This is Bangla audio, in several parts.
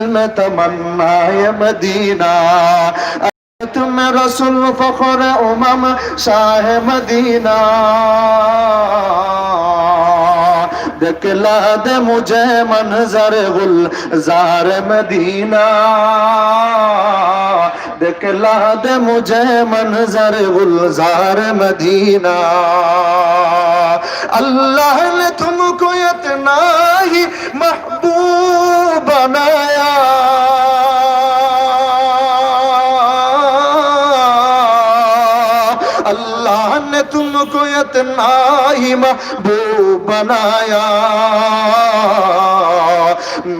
में तमन्ना मदीना तुम रसूल फखर उमम शाह मदीना दिखला दे मुझे मंजर गुलजार मदीना दिखला दे मुझे मंजर गुलजार मदीना अल्लाह ने तुमको इतना ही महबूब बनाया अल्लाह ने तुमको इतना ही महबूब बनाया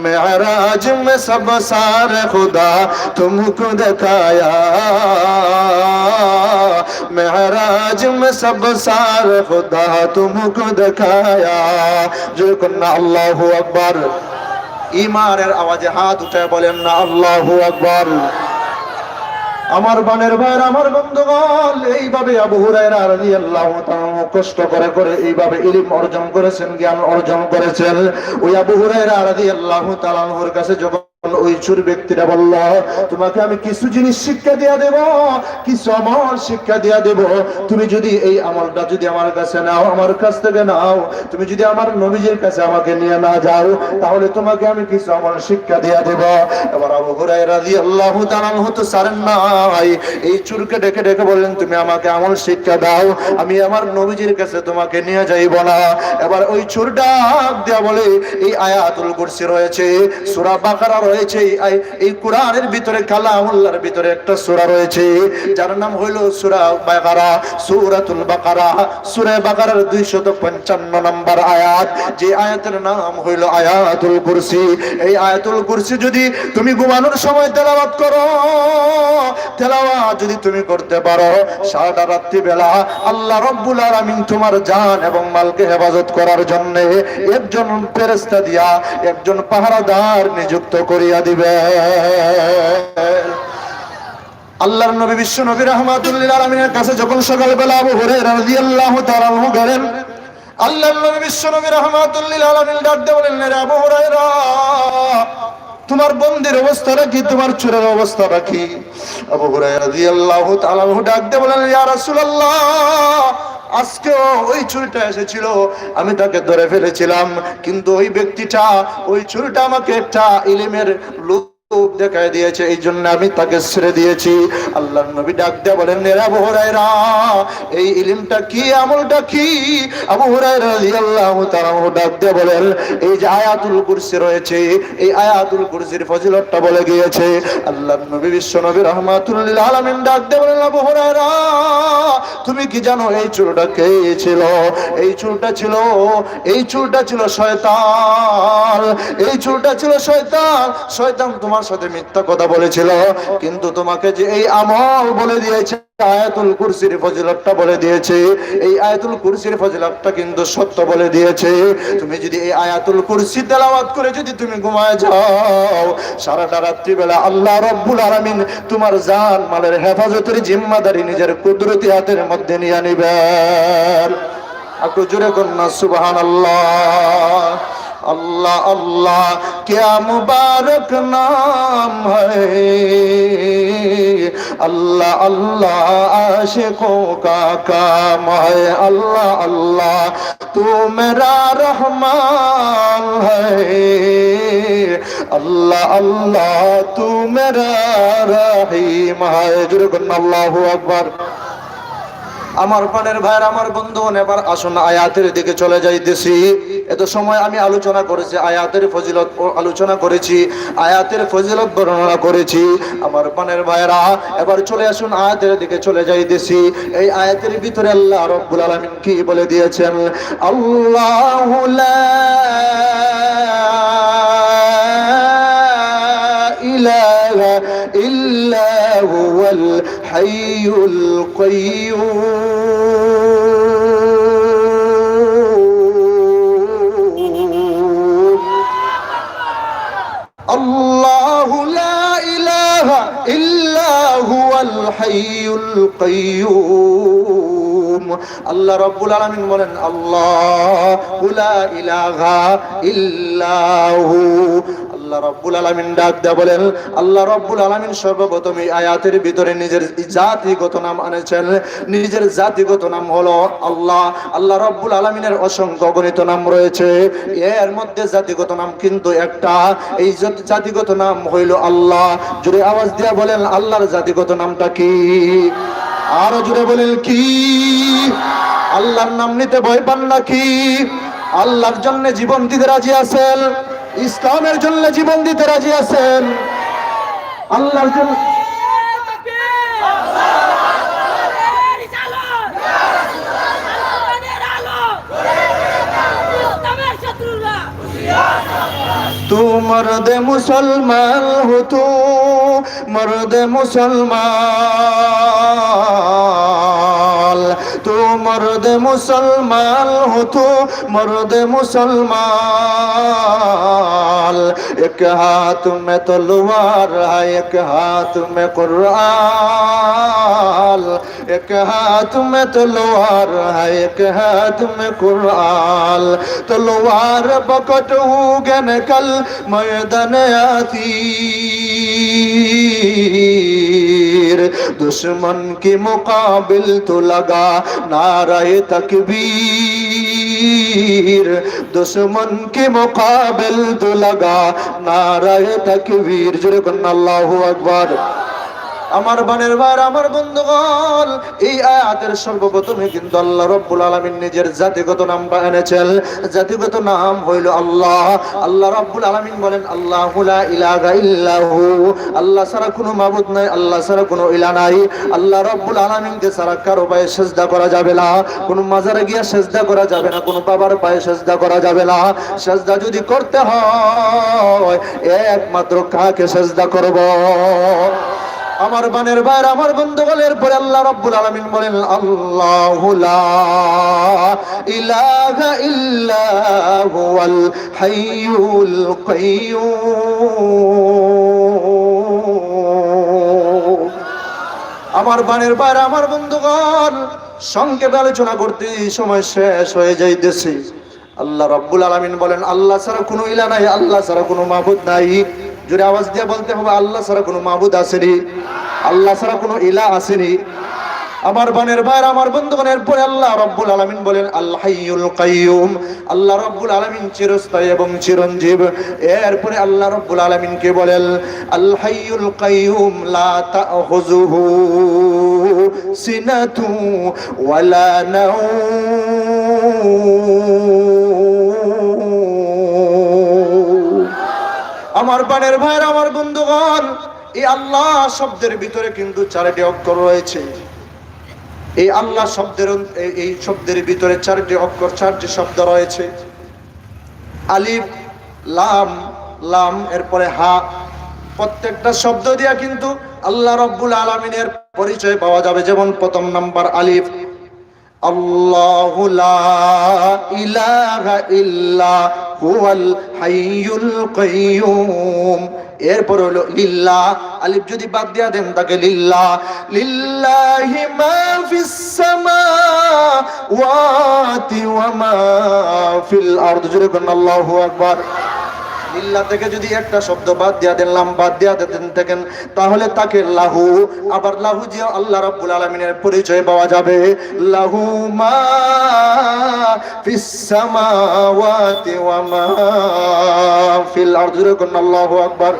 मेराज में सब सारे खुदा तुमको दिखाया मेराज में सब सारे खुदा तुमको दिखाया जो कन्ना अल्लाहु अकबर ईमानेर आवाजे हाथ उठाए बोलें ना अल्लाहु अकबर আমার বানের ভাইর আমার বন্ধুগণ এইভাবে আবু হুরায়রা রাদিয়াল্লাহু তাআলা কষ্ট করে করে এইভাবে ইলম অর্জন করেছেন জ্ঞান অর্জন করেছেন ওই আবু হুরায়রা রাদিয়াল্লাহু তাআলা ওর কাছে যখন ওই চোর ব্যক্তিটা বলল তোমাকে আমি কিছু জিনিস শিক্ষা দিয়ে দেব কিছু আমল শিক্ষা দিয়ে দেব তুমি যদি এই আমলটা যদি আমার কাছে নাও আমার কাছ থেকে নাও তুমি যদি আমার নবীজির কাছে আমাকে নিয়ে না যাও তাহলে তোমাকে আমি কিছু আমল শিক্ষা দিয়ে দেব এবার আবু হুরায়রা রাদিয়াল্লাহু তাআলা তো সারেন নাই এই চোরকে ডেকে ডেকে বললেন তুমি আমাকে আমল শিক্ষা দাও আমি আমার নবীজির কাছে তোমাকে নিয়ে যাইব না এবার ওই চোর ডাক দেয়া বলে এই আয়াতুল কুরসি রয়েছে সূরা বাকারা রয়েছে এই কোরআনের ভিতরে কালামুল্লাহর ভিতরে একটা সূরা রয়েছে যার নাম হলো সূরা বাকারা সূরাতুল বাকারা সূরা বাকারার 255 নম্বর আয়াত যে আয়াতের নাম হলো আয়াতুল কুরসি এই আয়াতুল কুরসি যদি তুমি ঘুমানোর সময় তেলাওয়াত করো তেলাওয়াত যদি তুমি করতে পারো সারা রাত্রি বেলা আল্লাহ রাব্বুল আলামিন তোমার জান এবং মালকে হেফাজত করার জন্য একজন ফেরেশতা দিয়া একজন পাহারাদার নিযুক্ত করিয়া দিবে আল্লাহর নবী বিশ্ব নবী রাহমাতুল লিল আলামিনের কাছে যখন সকালবেলা আবু হুরায়রা রাদিয়াল্লাহু তাআলা আনহু গেলেন আল্লাহর নবী বিশ্ব নবী রাহমাতুল লিল আলামিন ডাক দিয়ে বললেন রে আবু হুরায়রা তোমার বন্দির অবস্থাটা কি তোমার চোরের অবস্থাটা কি আবু হুরায়রা রাদিয়াল্লাহু তাআলা আনহু ডাক দিয়ে বললেন ইয়া রাসূলুল্লাহ আজকে ওই চুরিটা এসেছিল আমি তাকে ধরে ফেলেছিলাম কিন্তু ওই ব্যক্তিটা ওই চুরিটা আমাকে একটা ইলমের লোক দেখায় দিয়েছে এই জন্য আমি তাকে ছেড়ে দিয়েছি আল্লাহর নবী ডাক দিয়ে বলেন রে আবু হুরায়রা এই ইলমটা কি আমলটা কি আবু হুরায়রা রাদিয়াল্লাহু তাআলা ডাক দিয়ে বলেন এই যে আয়াতুল কুরসি রয়েছে এই আয়াতুল কুরসির ফজিলতটা বলে গিয়েছে আল্লাহর নবী বিশ্ব নবী রাহমাতুল লিল আলামিন ডাক দিয়ে বলেন আবু হুরায়রা তুমি কি জানো এই চোরটা কে ছিল এই চোরটা ছিল শয়তান এই চোরটা ছিল শয়তান শয়তান তোমার সাথে মিথ্যা কথা বলেছিল কিন্তু তোমাকে যে এই আমল বলে দিয়েছে আয়াতুল কুরসির ফজিলতটা বলে দিয়েছে এই আয়াতুল কুরসির ফজিলতটা কিন্তু সত্য বলে দিয়েছে তুমি যদি এই আয়াতুল কুরসি তেলাওয়াত করে যদি তুমি ঘুমায় যাও সারাটা রাত্রি বেলা আল্লাহ রাব্বুল আলামিন তোমার জান মালের হেফাজতের জিম্মাদারি নিজের কুদরতি হাতের মধ্যে নিয়ে নেবেন একটু জোরে কন্না সুবহানাল্লাহ अल्लाह अल्लाह क्या मुबारक नाम है अल्लाह अल्लाह आशिकों का काम है अल्लाह अल्लाह तू मेरा रहमान है अल्लाह अल्लाह तू मेरा रहीम है अल्लाहु अकबर আমার প্রাণের ভাইরা আমার বন্ধুগণ এবার আসুন আয়াতের দিকে চলে যাইতেছি এত সময় আমি আলোচনা করেছি আয়াতের ফজিলত আলোচনা করেছি আয়াতের ফজিলত বর্ণনা করেছি আমার প্রাণের ভাইরা এবার চলে আসুন আয়াতের দিকে চলে যাইতেছি এই আয়াতের ভিতরে আল্লাহ রাব্বুল আলামিন কি বলে দিয়েছেন আল্লাহু লা ইলাহা ইল্লা হুয়াল হাইয়ুল কাইয়্যুম আল্লাহু লা ইলাহা ইল্লা হুয়াল হাইয়ুল কাইয়্যুম আল্লাহ রাব্বুল আলামিন বলেন আল্লাহু লা ইলাহা ইল্লা হু আল্লাহ রাব্বুল আলামিন ডাক দেয়া বলেন, আল্লাহ রাব্বুল আলামিন সর্বপ্রথম এই আয়াতের ভিতরে নিজের জাতিগত নাম আনেছেন। নিজের জাতিগত নাম হলো আল্লাহ। আল্লাহ রাব্বুল আলামিনের অসংখ্য গণিত নাম রয়েছে, এর মধ্যে জাতিগত নাম কিন্তু একটা। এই জাতিগত নাম হইল আল্লাহ। জোরে আওয়াজ দিয়া বলেন, আল্লাহর জাতিগত নামটা কি? আরো জোরে বলেন, কি? আল্লাহর নাম নিতে ভয় পান নাকি? আল্লাহর জন্য জীবন দিতে রাজি আছেন? ইসলামের জন্য জীবন দিতে রাজি আছেন? আল্লাহর জন্য तू मर्द मुसलमान हो, तू मर्द मुसलमान, तू मर्द मुसलमान हो, तू मर्द मुसलमान। एक हाथ में तलवार है, एक हाथ में कुरान, एक हाथ में तलवार है, एक हाथ में कुरान। तलवार पकड़ गन कल मैदान आतीर, दुश्मन के मुकाबिल तो लगा नारे तकबीर, दुश्मन के मुकाबिल तो लगा नारे तकबीर। जुड़े कन्ना अल्लाहु अकबर। আমার বানের ভাই, আমার বন্ধুগণ, এই আয়াতের সর্বপ্রথমে কিন্তু আল্লাহ রাব্বুল আলামিন নিজের জাতিগত নামটা এনেছেন। জাতিগত নাম হইল আল্লাহ। আল্লাহ রাব্বুল আলামিন বলেন, আল্লাহু লা ইলাহা ইল্লাহু, আল্লাহ ছাড়া কোনো মাবুদ নাই, আল্লাহ ছাড়া কোনো ইলাহ নাই। আল্লাহ রাব্বুল আলামিনকে ছাড়া কারো পায়ে সিজদা করা যাবে না, কোনো মাজারে গিয়ে সিজদা করা যাবে না, কোনো বাবার পায়ে সিজদা করা যাবে না। সিজদা যদি করতে হয় একমাত্র কাকে সিজদা করব? আমার বানের ভাই, আমার বন্ধুগণের পরে আল্লাহ রাব্বুল আলামিন বলেন, আল্লাহু লা ইলাহা ইল্লা হুয়াল হাইয়ুল কাইয়্যুম। আমার বানের ভাই, আমার বন্ধুগণ, সংক্ষেপে আলোচনা করতে সময় শেষ হয়ে যাইতেছে। আল্লাহ রাব্বুল আলামিন বলেন, আল্লাহ ছাড়া কোনো ইলাহ নাই, আল্লাহ ছাড়া কোনো মাবুদ নাই। জোরে আওয়াজ দিয়ে বলতে হবে, আল্লাহ ছাড়া কোনো মাবুদ আসেনি, আল্লাহ ছাড়া কোনো ইলাহ আসেনি। আমার বানের ভাই, আমার বন্ধুগণের পরে আল্লাহ রাব্বুল আলামিন বলেন, আল হাইয়ুল কাইয়্যুম। আল্লাহ রাব্বুল আলামিন চিরস্থায়ী এবং চিরঞ্জীব। এরপরে আল্লাহ রাব্বুল আলামিন কে বলেন, আল হাইয়ুল কাইয়্যুম লা তাখুযুহু সিনাতু ওয়ালা নাওম। আমার বানের ভাই, আমার বন্ধুগণ, এই আল্লাহ শব্দের ভিতরে কিন্তু চারটি অক্ষর রয়েছে। এই আল্লাহ শব্দের এই শব্দের ভিতরে চারটি অক্ষর, চারটি শব্দ রয়েছে। আলিফ, লাম, লাম এরপরে হা। প্রত্যেকটা শব্দ দিয়া কিন্তু আল্লাহ রাব্বুল আলামিনের পরিচয় পাওয়া যাবে। যেমন প্রথম নাম্বার আলিফ, আল্লাহু লা ইলাহা ইল্লা হুয়াল হাইয়ুল কাইয়্যুম। এরপর হলো লিল্লাহ। আলিফ যদি বাদ দিয়া দেন তাকে লিল্লাহ। লিল্লাহি মা ফিস সামাওয়াতি ওয়া মা ফিল আরদ। জোরে বলেন আল্লাহু আকবার। লিল্লাহ থেকে যদি একটা শব্দ বাদ দিয়া দেন, লাম বাদ দিয়া দেন থাকেন, তাহলে তাকে লাহু। আবার লাহু যে আল্লাহ রাব্বুল আলামিনের পরিচয় পাওয়া যাবে। লাহু মা ফিস সামাওয়াতি ওয়া মা ফিল আরদ। জোরে বলেন আল্লাহু আকবার।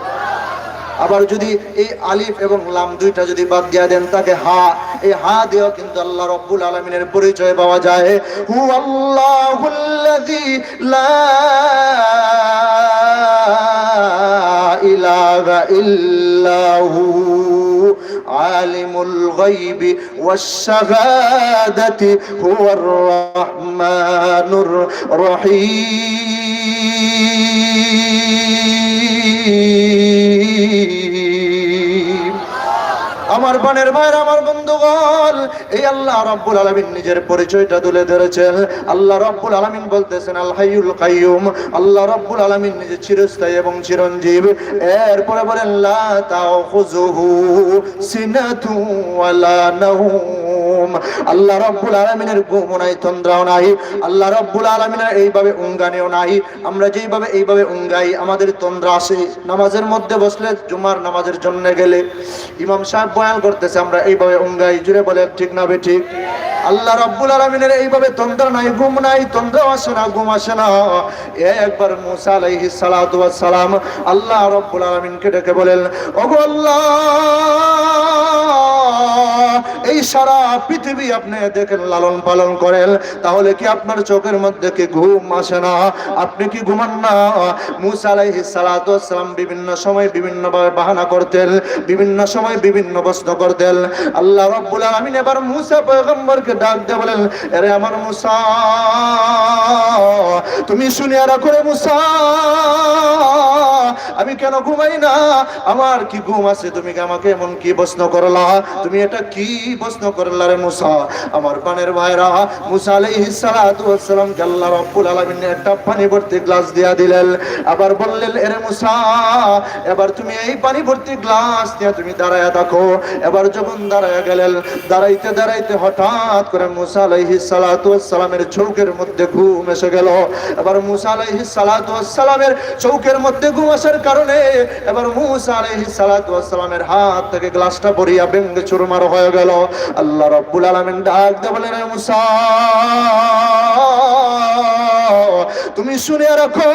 আবার যদি এই আলিফ এবং লাম দুইটা যদি বাদ দিয়া দেন তাকে হা। এই হা দিয়েও কিন্তু আল্লাহ রাব্বুল আলামিনের পরিচয় পাওয়া যায়। হু আল্লাহুল্লাযী লা ইলাহা ইল্লাহু আলিমুল গায়বি ওয়াশ শাহাদাতি হুয়ার রাহমানুর রহিম। আমার বানের ভাই, আমার বন্ধুগণ, এই আল্লাহ রাব্বুল আলামিন নিজের পরিচয়টা তুলে ধরেছেন। আল্লাহ রাব্বুল আলামিন বলতেছেন আল হাইয়ুল কাইয়্যুম। আল্লাহ রাব্বুল আলামিন নিজে চিরস্থায়ী এবং চিরঞ্জীব। এরপরে বলেন লা তাখুযুহু সিনাতু ওয়ালা নাওম। আল্লাহ রাব্বুল আলামিনের ঘুমও নাই, তন্দ্রাও নাই। আল্লাহ রাব্বুল আলামিনের এইভাবে উঙ্গানিও নাই। আমরা যেইভাবে এইভাবে উঙ্গাই আমাদের তন্দ্রা আসে। নামাজের মধ্যে বসলে, জুমার নামাজের জন্য গেলে ইমাম সাহেব বয়ান করতেছে, আমরা এইভাবে উঙ্গাই। জুড়ে বলে ঠিক না বেঠিক? আল্লাহ রাব্বুল আলামিনের এইভাবে তন্দ্রা নাই, ঘুম নাই, তন্দ্রাও আসে না, ঘুম আসে না। একবার মুসা আলাইহিস সালাতু ওয়াস সালাম আল্লাহ রাব্বুল আলামিনকে ডেকে বলেন, ওগো আল্লাহ, এই সারা পৃথিবী আপনি দেখেন, লালন পালন করেন, তাহলে কি আপনার চোখের মধ্যে কি ঘুম আসে না? আপনি কি ঘুমান না? মুসা আলাইহিস সালাতু ওয়াস সালাম বিভিন্ন সময় বিভিন্ন ভাবে বাহানা করতেন, বিভিন্ন সময় বিভিন্ন প্রশ্ন করতেন। আল্লাহ রাব্বুল আলামিন এবার মুসা পয়গম্বরকে ডাক দিয়ে বলেন, আরে আমার মুসা, তুমি শুনিয়া রাখো রে মুসা, আমি কেন ঘুমাই না? আমার কি ঘুম আছে? তুমি আমাকে এমন কি প্রশ্ন করলা? তুমি এটা কি প্রশ্ন করলা রে মুসা? আমার পানের ভাইরা, মুসা আলাইহিস সালাতু ওয়াস সালাম কে আল্লাহ রাব্বুল আলামিন একটা পানি ভর্তি গ্লাস দিয়া দিলেন। আবার বললেন, এরে মুসা, এবার তুমি এই পানি ভর্তি গ্লাস নিয়ে তুমি দাঁড়ায়া থাকো। এবার যখন দাঁড়ায়া গেলেন, দাঁড়াইতে দাঁড়াইতে হঠাৎ করে মুসা আলাইহিস সালাতু ওয়াস সালামের চোখের মধ্যে ঘুম এসে গেল। এবার মুসা আলাইহিস সালাতু ওয়াস সালামের চোখের মধ্যে ঘুম আসার কারণে এবার মুসা আলাইহিস সালাতু ওয়াস সালামের হাত থেকে গ্লাসটা পড়িয়া ভেঙে চুরমার হয়ে গেল। আল্লাহ রাব্বুল আলামিন ডাক দিয়ে বলেন, রে মুসা, তুমি শুনে রাখো,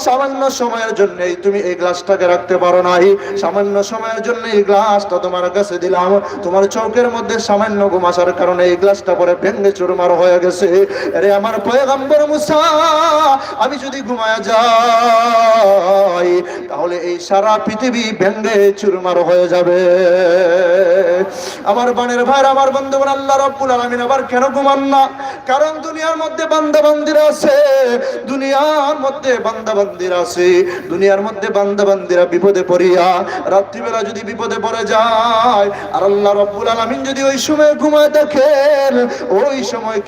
সামান্য সময়ের জন্য তুমি এই গ্লাসটাকে রাখতে পারো নাই। সামান্য সময়ের জন্য এই গ্লাসটা তোমার কাছে দিলাম। তোমার চোখের মধ্যে সামান্য ঘুম আসার কারণে এই গ্লাসটা পরে ভেঙে চুরমার হয়ে গেছে। আরে আমার পয়গম্বর মুসা, আমি যদি ঘুমায়া যাই তাহলে এই সারা পৃথিবী ভেঙে চুরমার হয়ে যাবে। আমার বানের ভাই, আমার বন্ধুগণ, আল্লাহ রাব্বুল আলামিন আবার কেন ঘুমান না? কারণ দুনিয়ার মধ্যে বান্দা বান্দিরা আছে, দুনিয়ার মধ্যে বান্দা বান্দিরা আছে, দুনিয়ার মধ্যে বান্দা বান্দিরা বিপদে পড়িয়া রাত্রিবেলা যদি বিপদে পড়ে যায়, আর আল্লাহ রাব্বুল আলামিন যদি ওই সময় ঘুমায় দেখেন, ওই সময়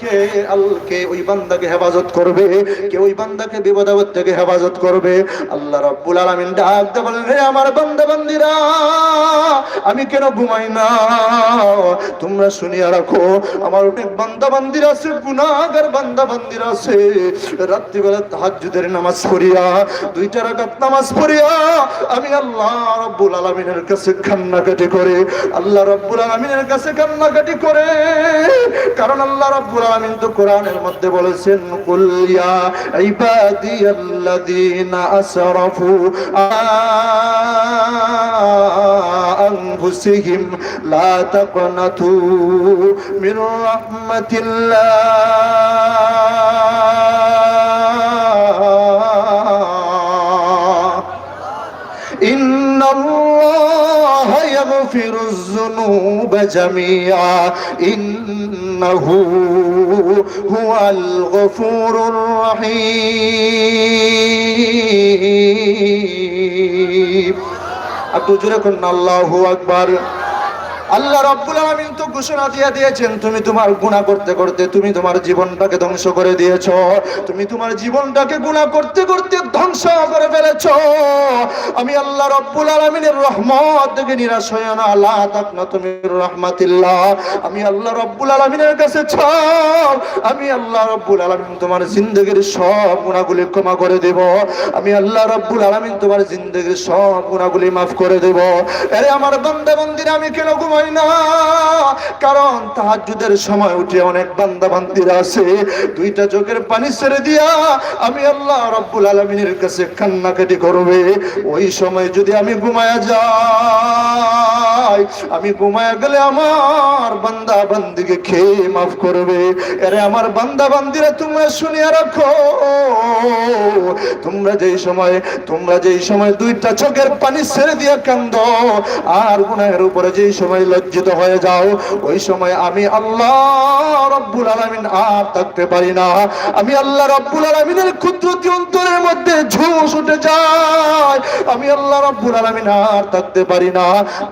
কে ওই বান্দাকে হেফাজত করবে? কে ওই বান্দাকে বিপদ আপদ থেকে হেফাজত করবে? আল্লাহ রাব্বুল আলামিন ডাক দিয়ে বলেন, হে আমার বান্দা বান্দিরা, আমি কেন ঘুমাই না? তোমরা শুনিয়া রাখো, আমার অনেক বান্দা বান্দিরা আছে, গুনাহগার বান্দা বান্দিরা আছে, রাত্রিবেলা তাহাজ্জুদের নামাজ পড়িয়া, 2 রাকাত নামাজ পড়িয়া আমি আল্লাহ রাব্বুল আলামিনের কাছে কান্নাকাটি করে, আল্লাহ রাব্বুল আলামিনের কাছে কান্নাকাটি করে। কারণ আল্লাহ রাব্বুল আলামিন তো কোরআনের মধ্যে বলেছেন, কুল ইয়া ইবাদিয়াল্লাযীনা আসরাফু আনফুসিহিম লা তাকনাতু মির রাহমাতিল্লাহ, ইন্নাল্লাহা ইয়াগফিরুয যুনুবা জামিআ, ইন্নাহু হুয়াল গফুরুর রহিম। একটু জোরে করুন আল্লাহু আকবার। আল্লাহ রাব্বুল আলামিন তো ঘোষণা দিয়ে দিয়েছেন, তুমি তোমার গুনাহ করতে করতে তুমি তোমার জীবনটাকে ধ্বংস করে দিয়েছো। তুমি তোমার জীবনটাকে গুনাহ করতে করতে ধ্বংস করে ফেলেছো। আমি আল্লাহ রাব্বুল আলামিনের রহমত থেকে নিরাশ হয়ো না, লা তাকনাতু মির রাহমাতিল্লাহ। আমি আল্লাহ রাব্বুল আলামিনের কাছে চাও, আমি আল্লাহ রাব্বুল আলামিন তোমার জিন্দেগীর সব গুনাহগুলি ক্ষমা করে দেব। আমি আল্লাহ রাব্বুল আলামিন তোমার জিন্দেগীর সব গুনাহগুলি maaf করে দেব। আরে আমার বান্দা বান্দিরা, আমি কেন ঘুমাই না? কারণ তাহাজ্জুদের সময় উঠে অনেক বান্দা বান্দিরা আছে, 2টা চোখের পানি ছেড়ে দিয়া আমি আল্লাহ রাব্বুল আলামিনের কাছে কান্নাকাটি করবে। ওই সময় যদি আমি ঘুমায়া যাই, আমি ঘুমায়া গেলে আমার বান্দা বান্দিকে খেয়ে maaf করবে। আরে আমার বান্দা বান্দিরা, তোমরা শুনিয়া রাখো, তোমরা যেই সময় 2টা চোখের পানি ছেড়ে দিয়া কান্দো আর গুনাহের উপরে যেই সময় লজ্জিত হয়ে যাও, ওই সময় আমি আল্লাহ রাব্বুল আলামিন আর থাকতে পারি না। আমি আল্লাহ রাব্বুল আলামিনের কুদরতি অন্তরের মধ্যে ঝোঁস উঠে যায়। আমি আল্লাহ রাব্বুল আলামিন আর থাকতে পারি না।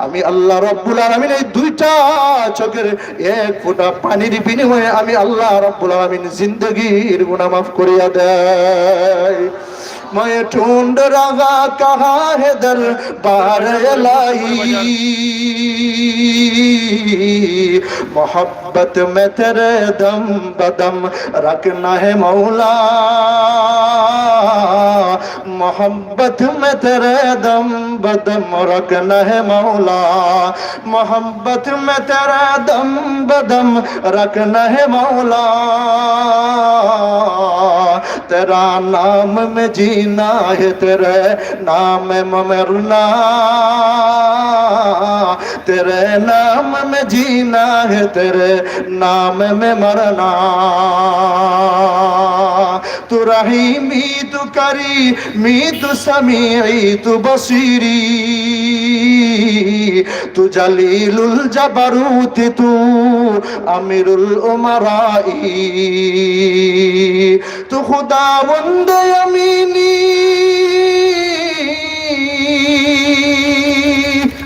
আমি আল্লাহ রাব্বুল আলামিন এই 2টা চোখের 1 ফোঁটা পানির বিনিময়ে আমি আল্লাহ রাব্বুল আলামিন জিন্দেগীর গুনাহ maaf করিয়া দেয়। मैं ढूंढ रहा कहाँ है दरबार इलाही मोहब्बत में तेरे दम बदम रखना है मौला मोहब्बत में तेरे दम बदम रखना है मौला मोहब्बत में तेरा दम बदम रखना है मौला तेरा नाम में जीना है तेरे नाम में मरना तेरे नाम में जीना है तेरे नाम में मरना तू रहीमी तू करीमी तू समीई तू बसीरी तू जलीलुल जबरूत तू अमीरुल उमराई तू खुदावंद यमीनी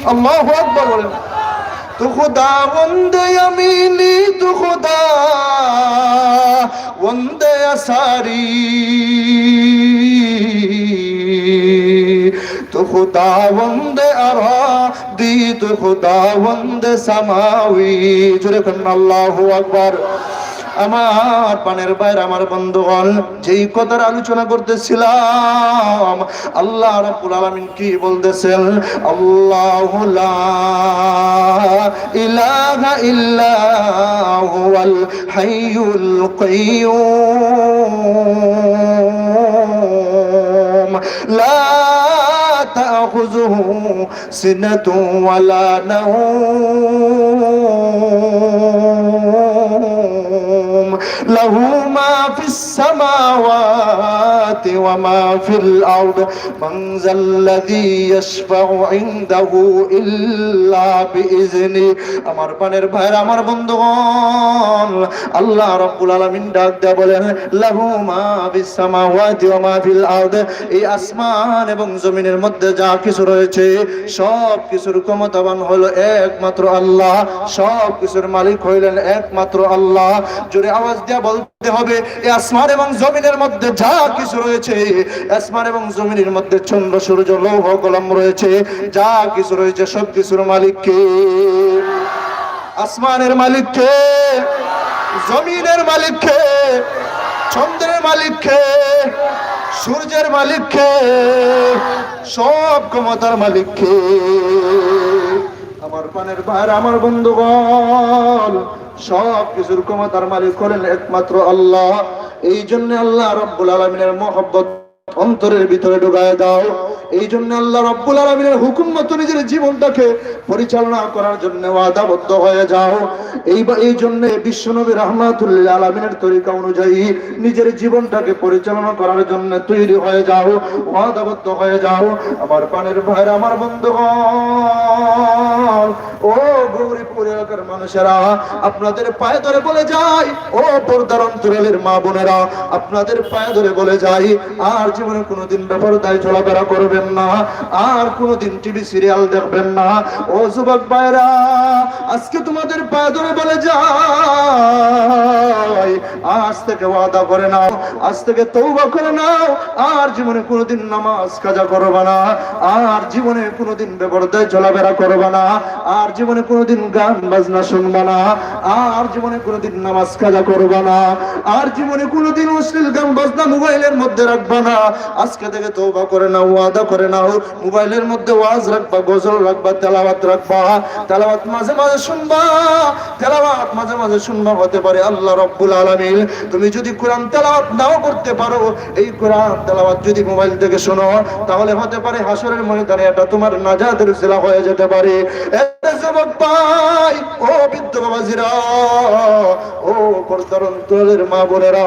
अल्लाहु अकबर बोलें तू खुदावंद यमीनी तू खुदावंद असारी तू खुदावंद अरादी तू खुदावंद समावी जुरे कन्ना अल्लाहु अकबर আমার পানের বাইরে আমার বন্ধুগণ যেই কথার আলোচনা করতেছিলাম আল্লাহ রাব্বুল আলামিন কি বলতেছেন আল্লাহু লা ইলাহা ইল্লা হুয়াল হাইয়ুল কাইয়্যুম লা তাখুযুহু সিনাতুন ওয়ালা নাওম له ما في السماوات وما في الأرض من ذا الذي يشفع عنده إلا بإذنه আমার পানের ভাইরা আমার বন্ধুগণ আল্লাহ রাব্বুল আলামিন ডাক দেয়া বলেন লাহু মা ফিস সামাওয়াতি ওয়া মা ফিল আরদ এই আসমান এবং জমিনের মধ্যে যা কিছু রয়েছে সব কিছুর ক্ষমতাবান হলো একমাত্র আল্লাহ সব কিছুর মালিক হইলেন একমাত্র আল্লাহ জোরে আওয়াজ দিয়ে বলতে হবে এই আসমান এবং জমিনের মধ্যে যা কিছু রয়েছে আসমান এবং জমিনের মধ্যে চন্দ্র সূর্য লৌহ কলম রয়েছে যা কিছু রয়েছে সব কিছুর মালিক কে আসমানের মালিক কে জমিনের মালিক কে চন্দ্রের মালিক কে সূর্যের মালিক কে সব ক্ষমতার মালিক কে আমার পানের ভাই আমার বন্ধুগণ সব কিছুর ক্ষমতার মালিক হলেন একমাত্র আল্লাহ এই জন্য আল্লাহ রাব্বুল আলামিনের মহব্বত অন্তরের ভিতরে ঢুকায় দাও এই জন্য আল্লাহ রাব্বুল আলামিনের হুকুম মতো নিজের জীবনটাকে পরিচালনা করার জন্য ওয়াদাবদ্ধ হয়ে যাও এই জন্য বিশ্বনবী রাহমাতুল লিল আলামিনের তরিকা অনুযায়ী নিজের জীবনটাকে পরিচালনা করার জন্য তৈরি হয়ে যাও ওয়াদাবদ্ধ হয়ে যাও আমার পানের ভাইরা আমার বন্ধুগণ ও গৌরীপুর এলাকার মানুষেরা আপনাদের পায়ে ধরে বলে যাই ও পর্দার অন্তরালের মা বোনেরা আপনাদের পায়ে ধরে বলে যাই আর জীবনে কোনোদিন বেপরদায় চলাফেরা করবেন না আর কোনোদিন টিভি সিরিয়াল দেখবেন না ও যুবক ভাইরা আজকে তোমাদের পায়ে ধরে বলে যাই আজ থেকে ওয়াদা করে নাও আজ থেকে তওবা করে নাও আর জীবনে কোনোদিন নামাজ কাজা করবে না আর জীবনে কোনোদিন বেপরদায় চলাফেরা করবে না আর জীবনে কোনোদিন গান বাজনা শুনবে না আর জীবনে কোনোদিন নামাজ কাজা করবে না আর জীবনে কোনোদিন অশ্লীল গান বাজনা মোবাইলের মধ্যে রাখবে না আজকে থেকে তওবা করে নাও ওয়াদা করে নাও মোবাইলের মধ্যে ওয়াজ রাখবা গজল রাখবা তেলাওয়াত রাখবা তেলাওয়াত মাঝে মাঝে শুনবা তেলাওয়াত মাঝে মাঝে শুনবা হতে পারে আল্লাহ রাব্বুল আলামিন তুমি যদি কোরআন তেলাওয়াত নাও করতে পারো এই কোরআন তেলাওয়াত যদি মোবাইল থেকে শোনো তাহলে হতে পারে হাসরের ময়দানে এটা তোমার নাজাতের উসিলা হয়ে যেতে পারে যুবক ভাই ও বৃদ্ধ বাবাজিরা ও পর্দার অন্তরালের মা বোনেরা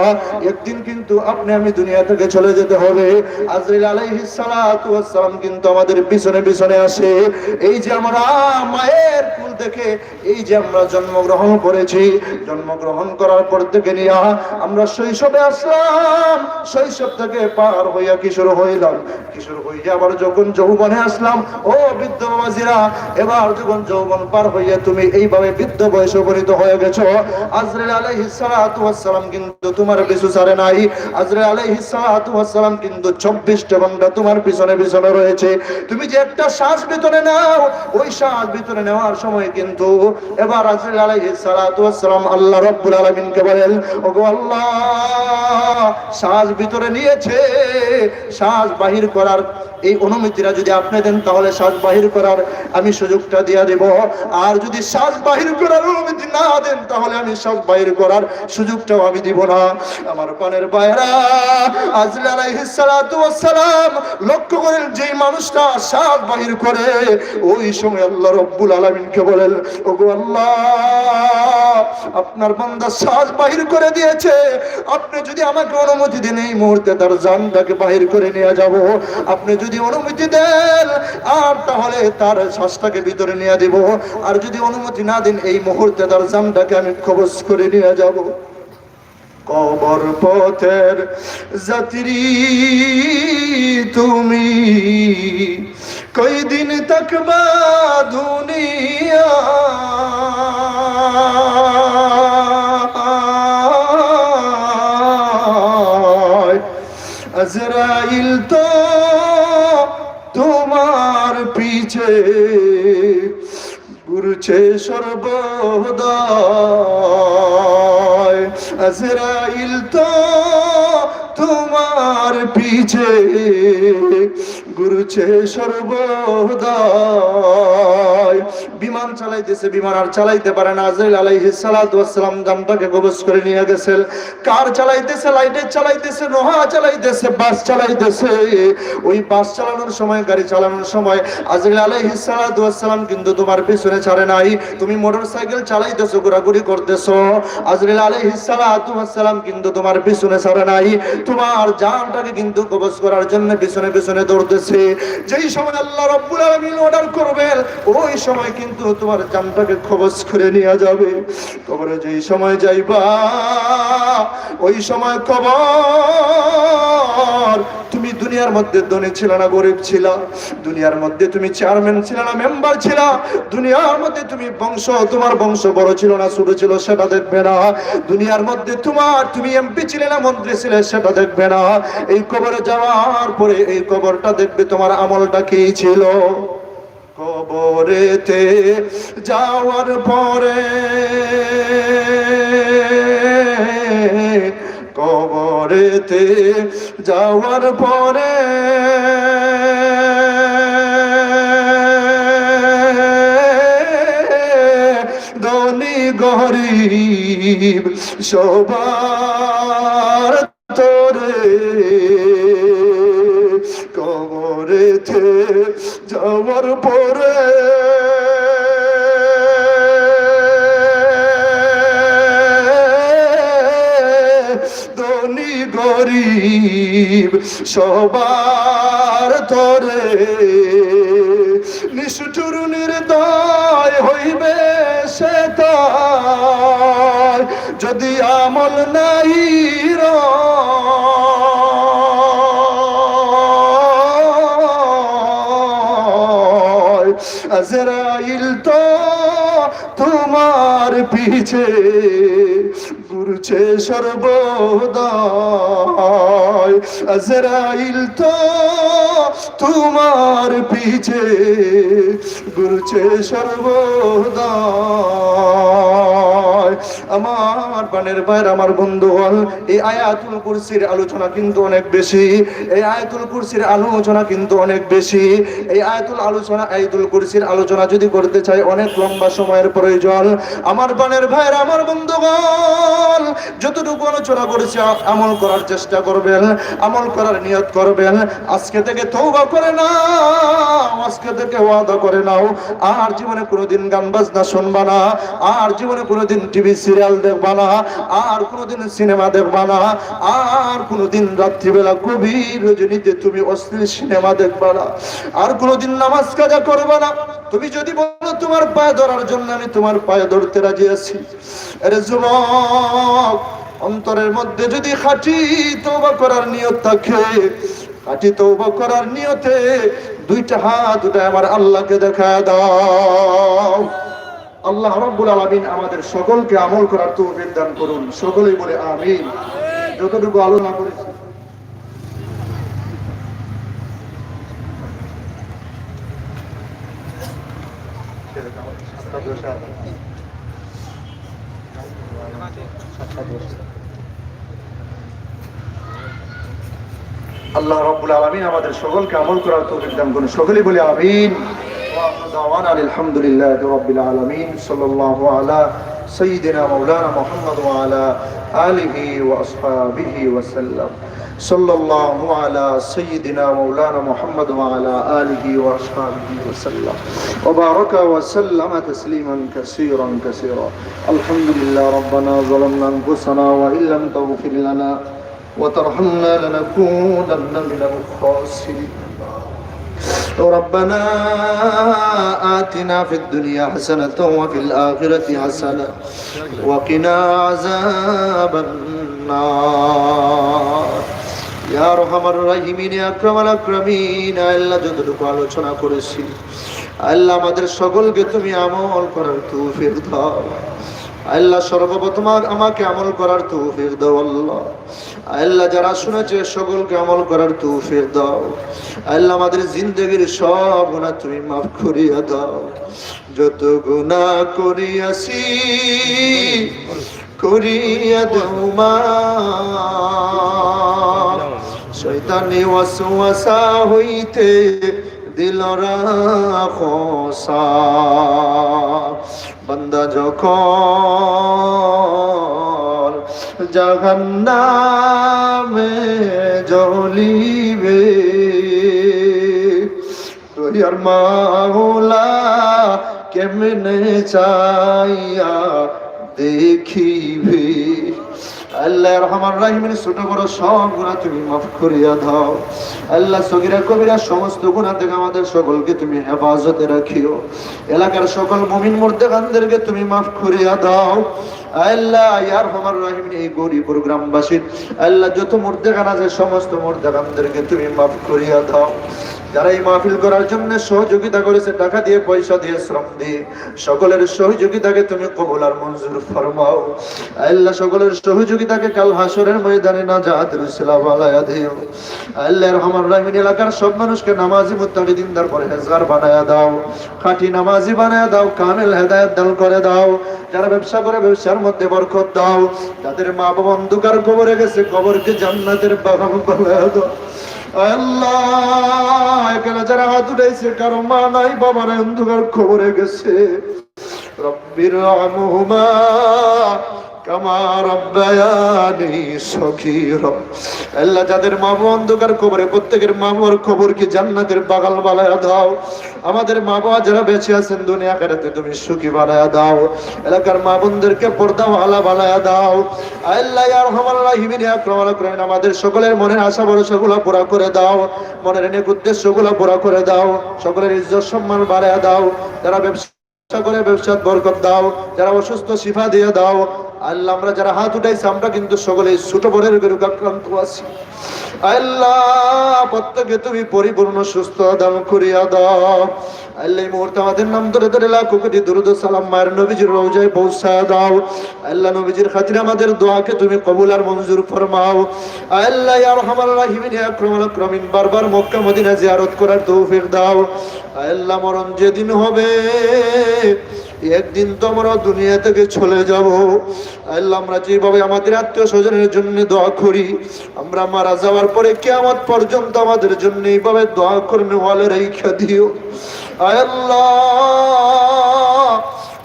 একদিন কিন্তু আপনি আমি দুনিয়া থেকে চলে যেতে হবে আজরাইল আলাইহিস সালাতু ওয়াস সালাম কিন্তু আমাদের পিছনে পিছনে আসে এই যে আমরা মায়ের কুল থেকে এই যে আমরা জন্মগ্রহণ করেছি জন্মগ্রহণ করার পর থেকে নিয়ে আমরা শৈশবে আসলাম শৈশব থেকে পার হইয়া কিশোর হইলাম কিশোর হইয়া আবার যখন যৌবনে আসলাম ও বৃদ্ধ বাবাজিরা এবার যখন যৌবন পার হইয়া তুমি তুমি এইভাবে বৃদ্ধ বয়সে উপনীত হয়ে গেছো। আজরাইল আলাইহিস সালাতু ওয়াস সালাম কিন্তু তোমার পিছু ছাড়ে নাই। আজরাইল আলাইহিস সালাতু ওয়াস সালাম কিন্তু 24টা ঘন্টা তোমার পিছনে পিছনে রয়েছে। তুমি যে একটা শ্বাস ভিতরে নাও, ওই শ্বাস ভিতরে নেওয়ার সময় কিন্তু এবার আজরাইল আলাইহিস সালাতু ওয়াস সালাম আল্লাহ রাব্বুল আলামিনকে বলেন, ওগো আল্লাহ, শ্বাস ভিতরে নিয়েছে, শ্বাস বাহির করার এই অনুমতিটা যদি আপনি দেন তাহলে শ্বাস বাহির করার আমি সুযোগটা দিয়ে দেব। আর যদি শ্বাস বাহির করার অনুমতি না দেন তাহলে আমি শ্বাস বাহির করার সুযোগটাও আমি দিব না। আমার পানের বাইরা, আজরাইল আলাইহিস সালাতু ওয়াস সালাম লক্ষ্য করেন যেই মানুষটা শ্বাস বাহির করে, ওই সময় আল্লাহ রাব্বুল আলামিনকে বলেন, ওগো আল্লাহ, আপনার বান্দা শ্বাস বাহির করে দিয়েছে, আপনি যদি আমাকে অনুমতি দেন এই মুহূর্তে তার জানটাকে বাহির করে নিয়ে যাব। আপনি যদি অনুমতি দেন আর তাহলে তার শ্বাসটাকে ভিতরে নিয়ে দেব, আর যদি অনুমতি না দেন এই মুহূর্তে তার জানটাকে আমি কবজ করে নিয়ে যাব। কবর পথের যাত্রী তুমি, কয়দিন থাকবা দুনিয়া, আজরাইল তো তোমার পিছে ঘুরছে সর্বদা, আজরাইল তো তোমার পিছে ঘুরছে সর্বদা। বিমান চালাইতেছে, বিমান আর চালাইতে পারে না। আজরাইল আলাইহিস সালাতু ওয়াস সালাম জানটাকে কবজ করে নিয়ে গেছেন। কার চালাইতেছে? লাইটের চালাইতেছে, নোহা চালাইতেছে, বাস চালাইতেছে। ওই বাস চালানোর সময়, গাড়ি চালানোর সময় আজরাইল আলাইহিস সালাতু ওয়াস সালাম কিন্তু তোমার পিছনে ছাড়ে নাই। তুমি মোটরসাইকেল চালাইতেছো, ঘোরাঘুরি করতেছো, আজরাইল আলাইহিস সালাতু ওয়াস সালাম কিন্তু তোমার পিছনে ছাড়ে নাই। তোমার জানটাকে কিন্তু কবজ করার জন্য পিছনে পিছনে দৌড়তেছে। যেই সময় আল্লাহ রাব্বুল আলামিন অর্ডার করবেন, ওই সময় কিন্তু তোমার জানটাকে কবজ করে নিয়ে যাবে। কবরে যেই সময় যাইবা, ওই সময় কবর, তুমি দুনিয়ার মধ্যে ধনী ছিল না গরিব ছিল, দুনিয়ার মধ্যে তুমি চেয়ারম্যান ছিল না মেম্বার ছিল, দুনিয়ার মধ্যে তুমি বংশ, তোমার বংশ বড় ছিল না ছোট ছিল সেটা দেখবে না, দুনিয়ার মধ্যে তুমি এমপি ছিলে না মন্ত্রী ছিলে সেটা দেখবে না। এই কবরে যাওয়ার পরে এই কবরটা দেখবে তোমার আমলটা কি ছিল। কবরেতে যাওয়ার পরে, কবরেতে যাওয়ার পরে ধনী গরিব সবার তোরে, কবরেতে যাওয়ার পরে ধনী গরিব সবার তোরে, নিষ্ঠুর নির্দয় হইবে সে তার যদি আমল নাই রয়। আজরাইল তো তোমার পিছে ঘুরছে সর্বদা, আজরাইল তো তোমার পিছে ঘুরছে সর্বদা। আমার প্রাণের ভাইরা, আমার বন্ধুগণ, এই আয়াতুল কুরসির আলোচনা কিন্তু অনেক বেশি, এই আয়াতুল কুরসির আলোচনা কিন্তু অনেক বেশি। এই আয়াতুল কুরসির আলোচনা যদি করতে চাই অনেক লম্বা সময়ের প্রয়োজন। আমার প্রাণের ভাইরা, আমার বন্ধুগণ, যতটুকু আলোচনা করেছি আমল করার চেষ্টা করবেন, আমল করার নিয়ত করবেন। আজকে থেকে তওবা করে নাও, আজকে থেকে ওয়াদা করে নাও, আর জীবনে কোনোদিন গান বাজনা শুনবা না, আর জীবনে কোনোদিন টিভি সিরিয়াল দেখবা না, আর কোনোদিন সিনেমা দেখবা না, আর কোনোদিন রাত্রিবেলা গভীর রজনীতে তুমি অশ্লীল সিনেমা দেখবা না, আর কোনোদিন নামাজ কাজা করবা না। তুমি যদি বলো তোমার পায়ে ধরার জন্য আমি তোমার পায়ে ধরতে রাজি আছি, আরে যুবক, অন্তরের মধ্যে যদি খাঁটি তওবা করার নিয়ত থাকে, খাঁটি তওবা করার নিয়তে দুইটা হাত উঠায় আমার আল্লাহকে দেখা দাও। আল্লাহ রাব্বুল আলামিন আমাদের সকলকে আমল করার তৌফিক দান করুন। সকলেই বলে আমিন। যতটুকু আলোচনা করেছি আল্লাহ রাব্বুল আলামিন আমাদের সকলকে আমল করার তৌফিক দান করুন। সকলেই বলে আমিন। আলহামদুলিল্লাহি রাব্বিল আলামিন। সাল্লাল্লাহু আলা সাইয়্যিদিনা মাওলানা মুহাম্মদ ওয়া আলা আলিহি ওয়া আসহাবিহি ওয়া সাল্লাম। সাল্লাল্লাহু আলা সাইয়্যিদিনা মাওলানা মুহাম্মদ ওয়া আলা আলিহি ওয়া আসহাবিহি ওয়া সাল্লাম ওয়া বারাকা ওয়া সাল্লামা তাসলিমান কাসীরান কাসীরা। আলহামদুলিল্লাহ রাব্বানা যালামনা আনফুসানা ওয়া ইল্লাম তাগফির লানা وترحمنا لنكونن من الخاسرين. ربنا آتنا في الدنيا حسنة وفي الآخرة حسنة وقنا عذاب النار. يا أرحم الراحمين يا أكرم الأكرمين. আল্লাহ যতটুকু আলোচনা করেছি আল্লাহ আমাদের সকলকে তুমি আমল করার তৌফিক দাও। আল্লাহ সর্বপ্রথম আমাকে আমল করার তৌফিক দাও। আল্লাহ আল্লাহ যারা শুনেছে সকলকে আমল করার তৌফিক দাও। আল্লাহ আমাদের জিন্দেগির সব গুনাহ তুমি মাফ করিয়া দাও। যত গুনাহ করিয়াছি করিয়া দাও মাফ। শয়তানি ওয়াসওয়াসা হইতে দিল রাখোসা। বান্দা যখন জাহান্নামে জ্বলিবে তোর মাওলা কেমনে চাইয়া দেখিবে। আল্লাহ রহমান রাহিমের ছোট বড় সব গুনাহ তুমি মাফ করিয়া দাও। আল্লাহ সগীরা কবিরা সমস্ত গুনাহ থেকে আমাদের সকলকে তুমি হেফাজতে রাখিও। এলাকার সকল মুমিন মুর্দেগানদেরকে তুমি মাফ করিয়া দাও। আল্লাহ ইয়া রহমান রাহিম এই গরিব গ্রামবাসীর আল্লাহ যত মুর্দেগান আছে সমস্ত মুর্দেগানদেরকে তুমি মাফ করিয়া দাও। যারা এই মাহফিল করার জন্য সহযোগিতা করেছে টাকা দিয়ে পয়সা দিয়ে শ্রম দিয়ে সকলের সহযোগিতাকে তুমি কবুল আর মঞ্জুর ফরমাও। আল্লাহ সকলের সহযোগিতাকে কাল হাসরের ময়দানে নাজাতের উসিলা বানায়া দিও। আল্লাহ রহমান রাহিম এলাকার সব মানুষকে নামাজি মুত্তাকি দিনদার পরহেজগার বানায়া দাও। খাঁটি নামাজি বানায়া দাও। কামিল হেদায়েত দান করে দাও। যারা ব্যবসা করে ব্যবসার মধ্যে বরকত দাও। যাদের মা বাবা অন্ধকার কবরে গেছে কবরকে জান্নাতের বাগান বানায়া দাও। আল্লাহ এখানে যারা হাত উঠাইছে কারো মা নাই বাবা নাই অন্ধকার খবরে গেছে রব্বির রহমহুমা কামা রাব্বায়ানি সগীরা। আল্লাহ যাদের মা বাবা অন্ধকার কবরে প্রত্যেকের মা বাবার খবরকে জান্নাতের বাগান বানায়া দাও। আমাদের মা বাবা যারা বেঁচে আছেন দুনিয়া আখিরাতে তুমি সুখী বানায়া দাও। এলাকার মা বোনদেরকে পর্দাওয়ালা বানায়া দাও। আল্লাহ ইয়া আরহামার রাহিমিন ইয়া আকরামাল আকরামিন আমাদের সকলের মনের আশা ভরসাগুলো পুরা করে দাও। মনের নেক উদ্দেশ্যগুলো পুরা করে দাও। সকলের ইজ্জত সম্মান বাড়ায়া দাও। যারা ব্যবসা করে ব্যবসার বরকত দাও। যারা অসুস্থ শিফা দিয়ে দাও। আল্লাহ আমরা যারা হাত উঠাইছি আমরা কিন্তু সকলে ছোট বড়ের রোগে আক্রান্ত আছি। আল্লাহ প্রত্যেকে তুমি পরিপূর্ণ সুস্থ দান করিয়া দাও। আল্লাহ এই মুহূর্তে আমাদের নাম ধরে ধরে লাখ কোটি দরুদ ও সালাম মায়ের নবীজির রওজায় পৌঁছায় দাও। আল্লাহ নবীজির খাতিরে আমাদের দোয়াকে তুমি কবুল আর মঞ্জুর ফরমাও। আল্লাহ ইয়া আরহামার রাহিমিন ইয়া আকরামাল আকরামিন বারবার মক্কা মদিনা জিয়ারত করার তৌফিক দাও। আল্লাহ মরণ যেদিন হবে একদিন তো আমরা দুনিয়া থেকে চলে যাব। আল্লাহ আমরা যেভাবে আমাদের আত্মীয় স্বজনের জন্য দোয়া করি আমরা মারা যাওয়ার পরে কিয়ামত পর্যন্ত আমাদের জন্য এইভাবে দোয়া করনে ওয়ালে রেখে দিও। আল্লাহ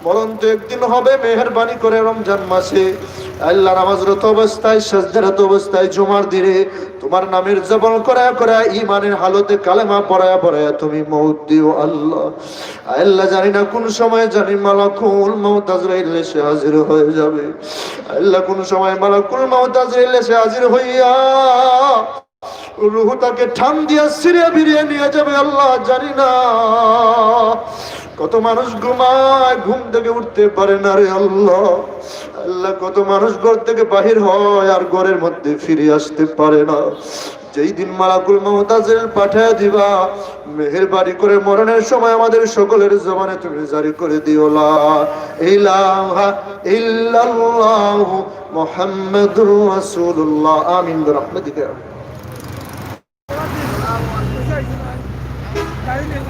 মরণ তো একদিন হবে মেহেরবানি করে রমজান মাসে আল্লাহ নামাজরত অবস্থায় সাজদারত অবস্থায় জুমার দিনে তোমার নামের জবল করা করা ঈমানের হালতে কালেমা পড়ায়া পড়ায়া তুমি মউত দিও। আল্লাহ আল্লাহ জানি না কোন সময় জানি মালাকুল মউত আজরাইল এসে হাজির হয়ে যাবে। আল্লাহ কোন সময় মালাকুল মউত আজরাইল এসে হাজির হইয়া রূহটাকে ঠান দিয়া সিরিয়া বিরিয়ে নিয়ে যাবে। আল্লাহ জানি না কত মানুষ ঘুমায় ঘুম থেকে উঠতে পারে না রে আল্লাহ। আল্লাহ কত মানুষ ঘর থেকে বাহির হয় আর ঘরের মধ্যে ফিরে আসতে পারে না। যেই দিন মালাকুল মউত আজরাইল পাঠিয়ে দিবা, মেহেরবানি করে মরণের সময় আমাদের সকলের জবানে তুমি জারি করে দিও লা ইলাহা ইল্লাল্লাহু মুহাম্মাদুর রাসূলুল্লাহ। আমিন বিরহমাতিকা। Đây này,